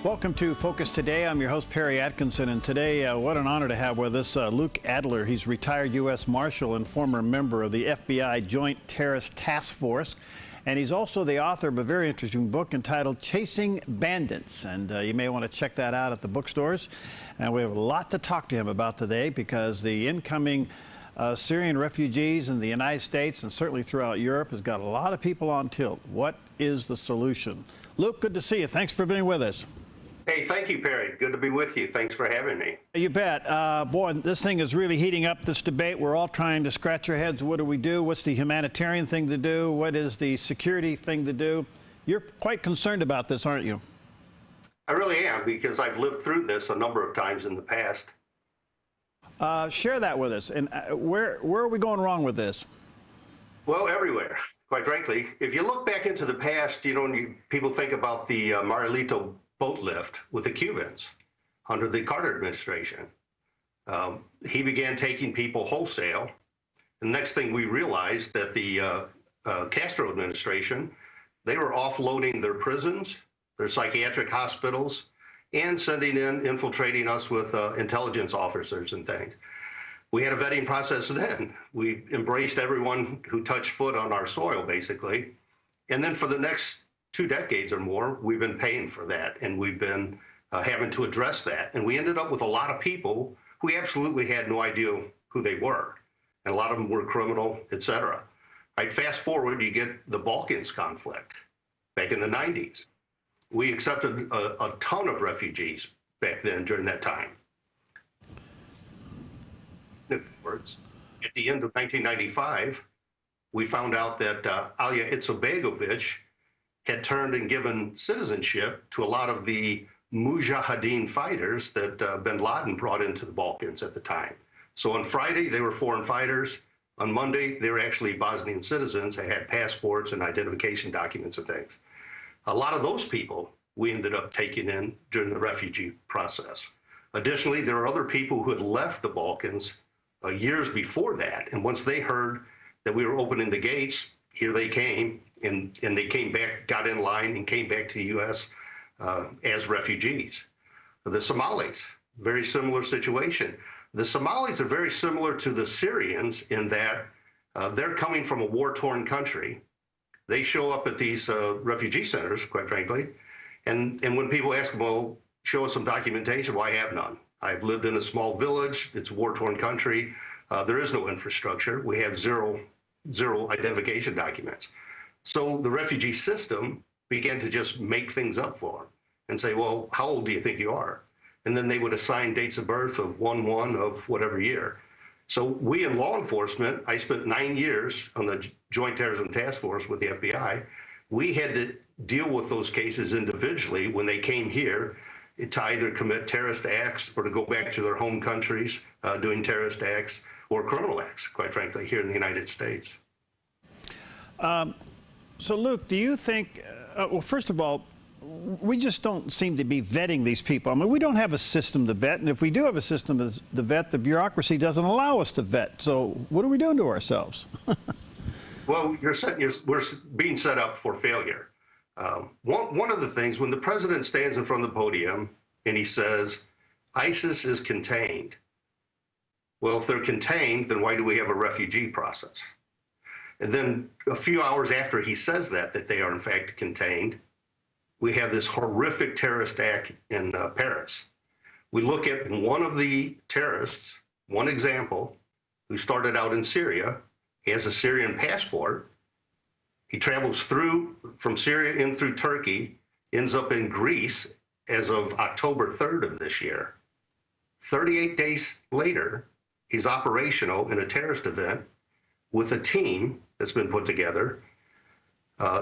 Welcome to Focus Today. I'm your host, Perry Atkinson, and today, what an honor to have with us Luke Adler. He's retired U.S. Marshal and former member of the FBI Joint Terrorist Task Force, and he's also the author of a very interesting book entitled Chasing Bandits, and you may want to check that out at the bookstores. And we have a lot to talk to him about today because the incoming Syrian refugees in the United States and certainly throughout Europe has got a lot of people on tilt. What is the solution? Luke, good to see you. Thanks for being with us. Hey, thank you, Perry. Good to be with you. Thanks for having me. You bet. Boy, this thing is really heating up, this debate. We're all trying to scratch our heads. What do we do? What's the humanitarian thing to do? What is the security thing to do? You're quite concerned about this, aren't you? I really am, because I've lived through this a number of times in the past. Share that with us. And where are we going wrong with this? Well, everywhere, quite frankly. If you look back into the past, people think about the Marlito boat lift with the Cubans under the Carter administration. He began taking people wholesale. And the next thing we realized that the Castro administration, they were offloading their prisons, their psychiatric hospitals, and infiltrating us with intelligence officers and things. We had a vetting process then. We embraced everyone who touched foot on our soil, basically. And then for the next 2 decades or more, we've been paying for that, and we've been having to address that. And we ended up with a lot of people who absolutely had no idea who they were. And a lot of them were criminal, et cetera. Right, fast forward, you get the Balkans conflict back in the 90s. We accepted a ton of refugees back then during that time. In other words, at the end of 1995, we found out that Alija Izetbegovic had turned and given citizenship to a lot of the Mujahideen fighters that bin Laden brought into the Balkans at the time. So on Friday, they were foreign fighters. On Monday, they were actually Bosnian citizens. They had passports and identification documents and things. A lot of those people we ended up taking in during the refugee process. Additionally, there are other people who had left the Balkans years before that. And once they heard that we were opening the gates, here they came, and they came back, got in line, and came back to the U.S. As refugees. The Somalis, very similar situation. The Somalis are very similar to the Syrians in that they're coming from a war-torn country. They show up at these refugee centers, quite frankly, and when people ask them, well, show us some documentation, well, I have none. I've lived in a small village. It's a war-torn country. There is no infrastructure. We have zero identification documents. So the refugee system began to just make things up for them and say, well, how old do you think you are? And then they would assign dates of birth of 1/1 of whatever year. So we in law enforcement, I spent 9 years on the Joint Terrorism Task Force with the FBI. We had to deal with those cases individually when they came here to either commit terrorist acts or to go back to their home countries doing terrorist acts or criminal acts, quite frankly, here in the United States. So, Luke, do you think, well, first of all, we just don't seem to be vetting these people. I mean, we don't have a system to vet, and if we do have a system to vet, the bureaucracy doesn't allow us to vet. So what are we doing to ourselves? Well, we're being set up for failure. One of the things, when the president stands in front of the podium and he says, ISIS is contained. Well, if they're contained, then why do we have a refugee process? And then a few hours after he says that they are in fact contained, we have this horrific terrorist act in Paris. We look at one of the terrorists, one example, who started out in Syria. He has a Syrian passport. He travels from Syria in through Turkey, ends up in Greece as of October 3rd of this year. 38 days later, he's operational in a terrorist event with a team that's been put together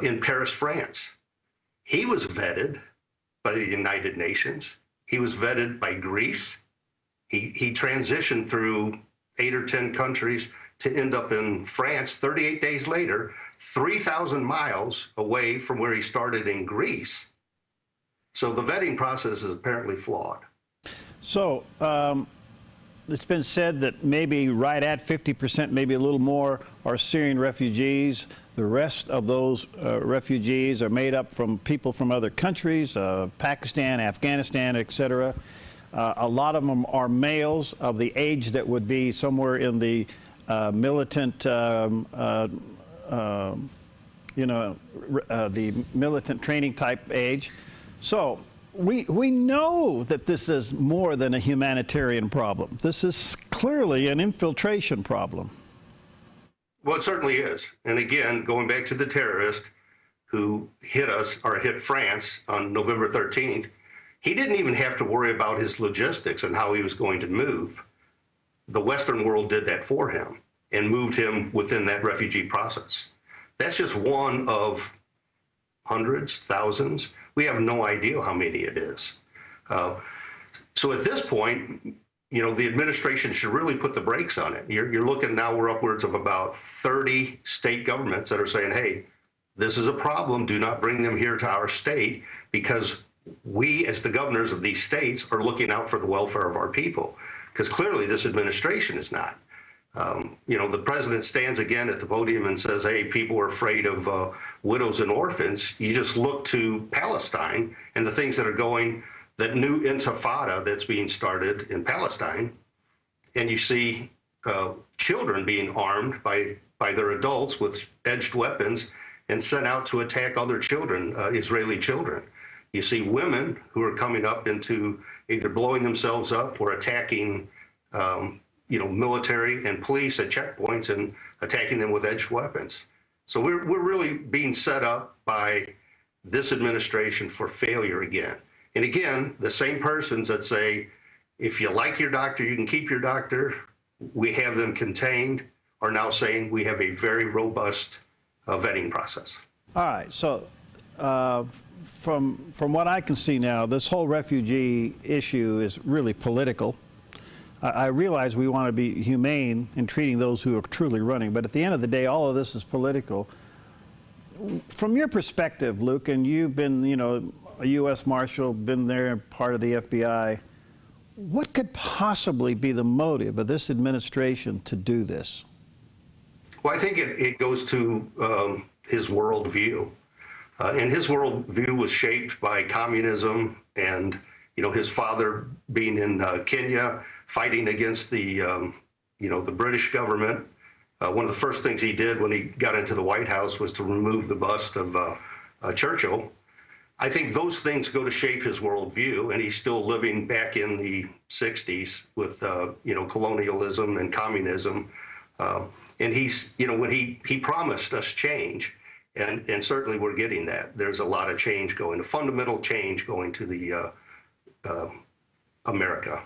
in Paris, France. He was vetted by the United Nations. He was vetted by Greece. He transitioned through 8 or 10 countries to end up in France 38 days later, 3,000 miles away from where he started in Greece. So the vetting process is apparently flawed. So it's been said that maybe right at 50%, maybe a little more, are Syrian refugees. The rest of those refugees are made up from people from other countries, Pakistan, Afghanistan, etc. A lot of them are males of the age that would be somewhere in the militant, the militant training type age. So we know that this is more than a humanitarian problem. This is clearly an infiltration problem. Well, it certainly is. And again, going back to the terrorist who hit us, or hit France on November 13th, he didn't even have to worry about his logistics and how he was going to move. The Western world did that for him and moved him within that refugee process. That's just one of hundreds, thousands. We have no idea how many it is. So at this point, the administration should really put the brakes on it. You're looking now, we're upwards of about 30 state governments that are saying, hey, this is a problem. Do not bring them here to our state, because we, as the governors of these states, are looking out for the welfare of our people. Because clearly this administration is not. The president stands again at the podium and says, hey, people are afraid of widows and orphans. You just look to Palestine and the things that are going, that new intifada that's being started in Palestine, and you see children being armed by their adults with edged weapons and sent out to attack other children, Israeli children. You see women who are coming up into either blowing themselves up or attacking military and police at checkpoints and attacking them with edged weapons. So we're really being set up by this administration for failure again. And again, the same persons that say, if you like your doctor, you can keep your doctor, we have them contained, are now saying we have a very robust vetting process. All right, so from what I can see now, this whole refugee issue is really political. I realize we want to be humane in treating those who are truly running, but at the end of the day, all of this is political. From your perspective, Luke, and you've been, a U.S. Marshal, been there, part of the FBI, what could possibly be the motive of this administration to do this? Well, I think it goes to his worldview. And his worldview was shaped by communism and, his father being in Kenya, fighting against the British government. One of the first things he did when he got into the White House was to remove the bust of Churchill. I think those things go to shape his worldview, and he's still living back in the 60s with, colonialism and communism. And he's, when he promised us change, and certainly we're getting that. There's a lot of change going, a fundamental change going to the America.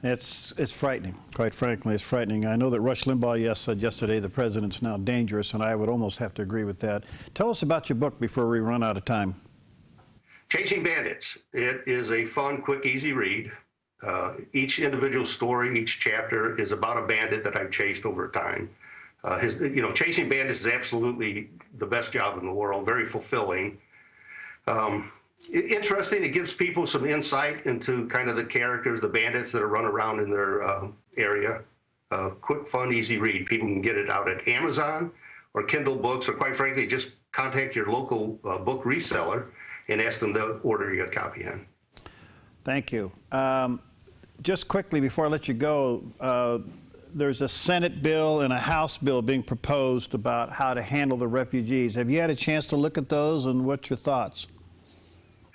It's frightening, quite frankly, it's frightening. I know that Rush Limbaugh, said yesterday the president's now dangerous, and I would almost have to agree with that. Tell us about your book before we run out of time. Chasing Bandits. It is a fun, quick, easy read. Each individual story, each chapter is about a bandit that I've chased over time. Chasing bandits is absolutely the best job in the world, very fulfilling. Interesting, it gives people some insight into kind of the characters, the bandits that are run around in their area. Quick, fun, easy read. People can get it out at Amazon or Kindle Books, or quite frankly, just contact your local book reseller and ask them to order you a copy in. Thank you. Just quickly, before I let you go, there's a Senate bill and a House bill being proposed about how to handle the refugees. Have you had a chance to look at those, and what's your thoughts?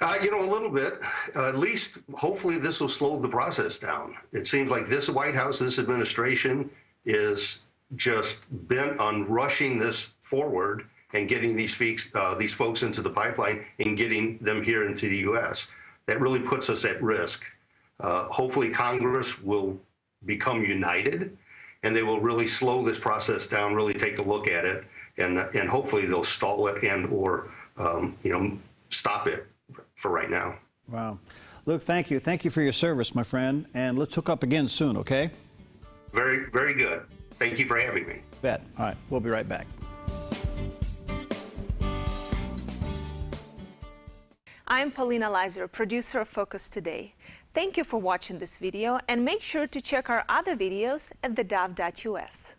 A little bit. At least, hopefully, this will slow the process down. It seems like this White House, this administration, is just bent on rushing this forward and getting these folks into the pipeline and getting them here into the U.S. That really puts us at risk. Hopefully, Congress will become united, and they will really slow this process down, really take a look at it, and hopefully they'll stall it or stop it for right now. Wow. Luke, thank you. Thank you for your service, my friend, and let's hook up again soon, okay? Very, very good. Thank you for having me. Bet. All right, we'll be right back. I'm Paulina Leiser, producer of Focus Today. Thank you for watching this video, and make sure to check our other videos at theDove.us.